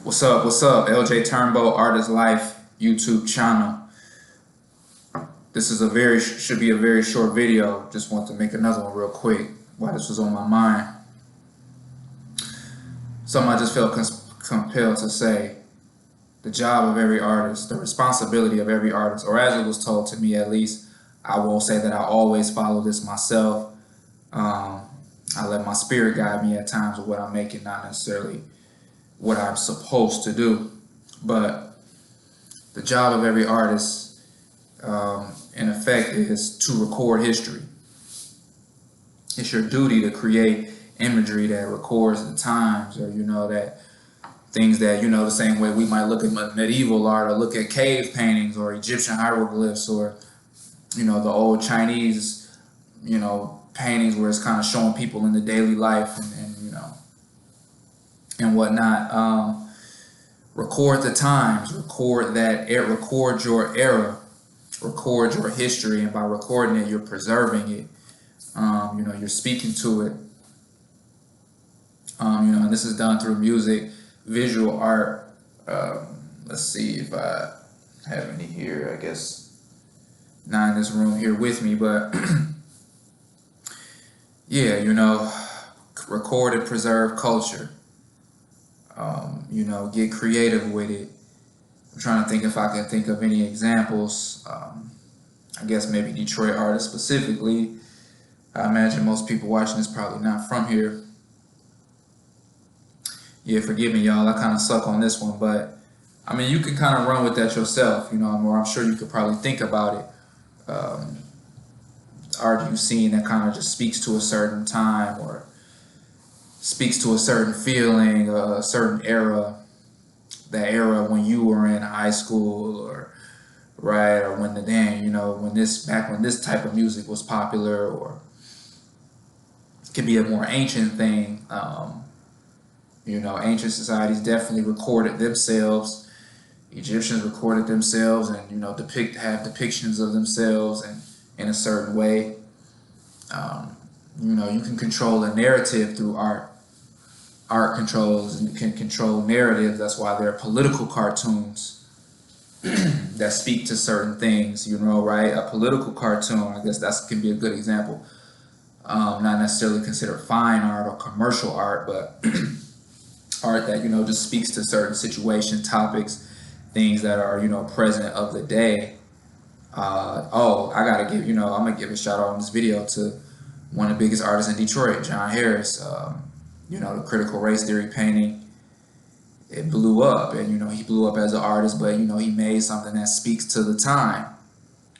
What's up? What's up? LJ Turnbow Artist Life YouTube channel. This is should be a very short video. Just want to make another one real quick while this was on my mind. Something I just felt compelled to say. The job of every artist, the responsibility of every artist, or as it was told to me at least. I won't say that I always follow this myself. I let my spirit guide me at times with what I'm making, not necessarily what I'm supposed to do. But the job of every artist, in effect, is to record history. It's your duty to create imagery that records the times, or that things that, the same way we might look at medieval art or look at cave paintings or Egyptian hieroglyphs or the old Chinese paintings where it's kind of showing people in the daily life and whatnot. Record the times, record your era, record your history, and by recording it, you're preserving it. You're speaking to it. And this is done through music, visual art. Let's see if I have any here. I guess not in this room here with me, but yeah, record and preserve culture. Get creative with it. I'm trying to think if I can think of any examples. I guess maybe Detroit artists specifically. I imagine most people watching this probably not from here. Yeah, forgive me, y'all. I kind of suck on this one, but I mean, you can kind of run with that yourself, or I'm sure you could probably think about it. Art you've seen that kind of just speaks to a certain time or speaks to a certain feeling, a certain era, that era when you were in high school or when when this type of music was popular, or it could be a more ancient thing. Ancient societies definitely recorded themselves. Egyptians recorded themselves and have depictions of themselves and in a certain way. You can control a narrative through art. Art controls and can control narratives. That's why there are political cartoons that speak to certain things, right? A political cartoon, I guess that can be a good example. Not necessarily considered fine art or commercial art, but art that, just speaks to certain situation, topics, things that are, present of the day. I gotta give, I'm gonna give a shout out in this video to one of the biggest artists in Detroit, John Harris. The critical race theory painting, it blew up, and he blew up as an artist, but he made something that speaks to the time,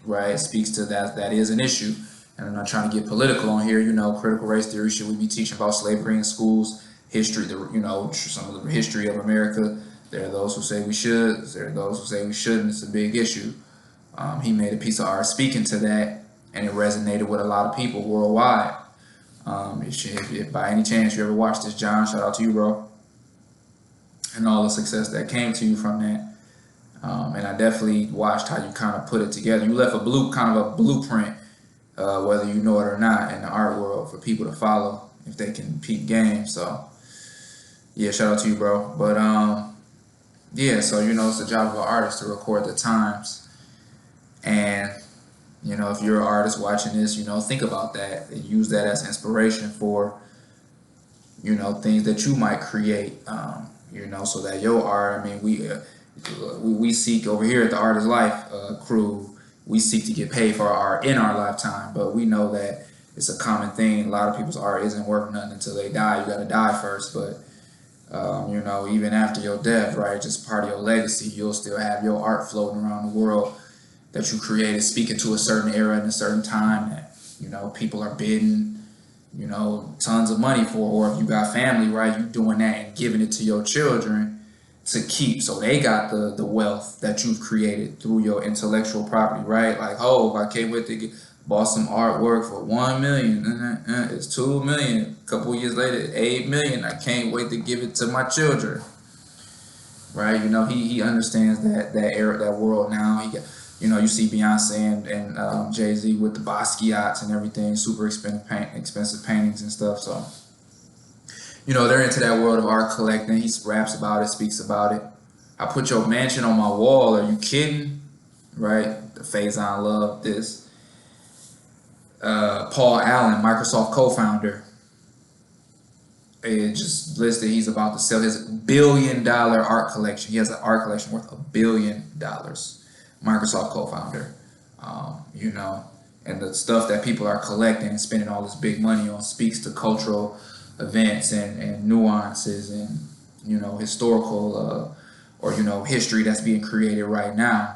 right? It speaks to that is an issue. And I'm not trying to get political on here. Critical race theory, should we be teaching about slavery in schools? History, some of the history of America. There are those who say we should. There are those who say we shouldn't. It's a big issue. He made a piece of art speaking to that, and it resonated with a lot of people worldwide. If by any chance you ever watched this, John, shout out to you, bro, and all the success that came to you from that. And I definitely watched how you kind of put it together. You left kind of a blueprint, whether you know it or not, in the art world for people to follow if they can peep game. So yeah, shout out to you, bro. But yeah, so it's the job of an artist to record the times. And if you're an artist watching this, think about that and use that as inspiration for things that you might create. So that your art, I mean, we seek over here at the Artist Life crew, we seek to get paid for our art in our lifetime, but we know that it's a common thing. A lot of people's art isn't worth nothing until they die. You got to die first, but even after your death, right, just part of your legacy, you'll still have your art floating around the world that you created, speaking to a certain era and a certain time that people are bidding tons of money for, or if you got family, right, you doing that and giving it to your children to keep, so they got the wealth that you've created through your intellectual property, right? Like, I can't wait to bought some artwork for $1 million. It's $2 million. A couple years later, $8 million. I can't wait to give it to my children. Right? He understands that era, that world now. He got, you see Beyonce and Jay-Z with the Basquiat's and everything, super expensive paintings and stuff. So You know, they're into that world of art collecting. He raps about it, speaks about it. I put your mansion on my wall. Are you kidding? Right? The Faison Love, this. Paul Allen, Microsoft co-founder, it just listed he's about to sell his $1 billion art collection. He has an art collection worth $1 billion. Microsoft co-founder, you know, and the stuff that people are collecting and spending all this big money on speaks to cultural events and nuances and, you know, historical or, you know, history that's being created right now.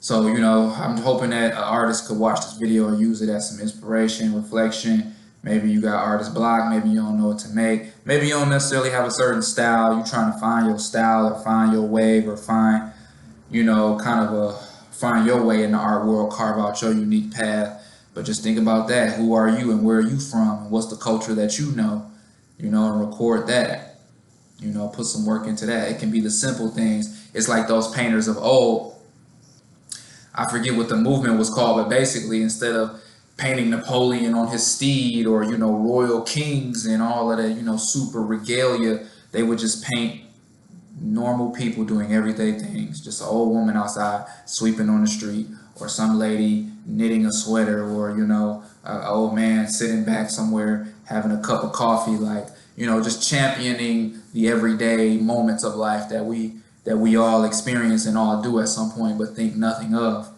So, you know, I'm hoping that artists could watch this video and use it as some inspiration, reflection. Maybe you got artist block, maybe you don't know what to make. Maybe you don't necessarily have a certain style. You're trying to find your style or find your wave or find, you know, find your way in the art world, carve out your unique path. But just think about that. Who are you and where are you from? And what's the culture that you know, and record that. You know, put some work into that. It can be the simple things. It's like those painters of old. I forget what the movement was called, but basically instead of painting Napoleon on his steed or, you know, royal kings and all of that, you know, super regalia, they would just paint normal people doing everyday things. Just an old woman outside sweeping on the street, or some lady knitting a sweater, or, you know, an old man sitting back somewhere having a cup of coffee, like, you know, just championing the everyday moments of life that we all experience and all do at some point but think nothing of.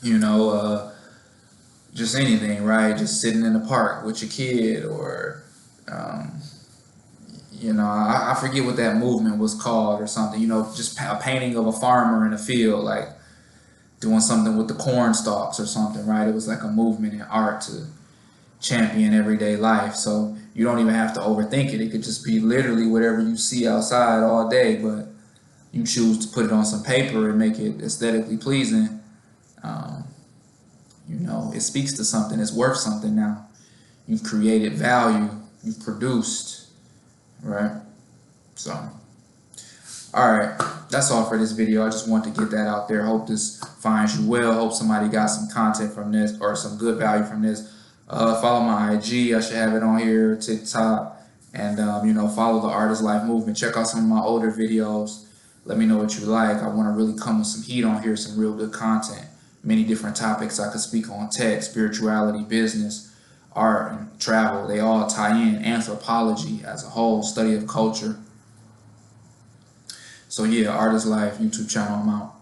You know, just anything, right? Just sitting in the park with your kid, or you know, I forget what that movement was called or something. You know, just a painting of a farmer in a field, like doing something with the corn stalks or something, right? It was like a movement in art to champion everyday life. So you don't even have to overthink it. It could just be literally whatever you see outside all day, but you choose to put it on some paper and make it aesthetically pleasing. You know, it speaks to something. It's worth something now. You've created value. You've produced, right? So, all right. That's all for this video. I just want to get that out there. Hope this finds you well. Hope somebody got some content from this or some good value from this. Follow my IG. I should have it on here, TikTok. And, you know, follow the Artist Life Movement. Check out some of my older videos. Let me know what you like. I want to really come with some heat on here, some real good content. Many different topics I could speak on: tech, spirituality, business, art, and travel. They all tie in. Anthropology as a whole, study of culture. So yeah, Artist Life YouTube channel, I'm out.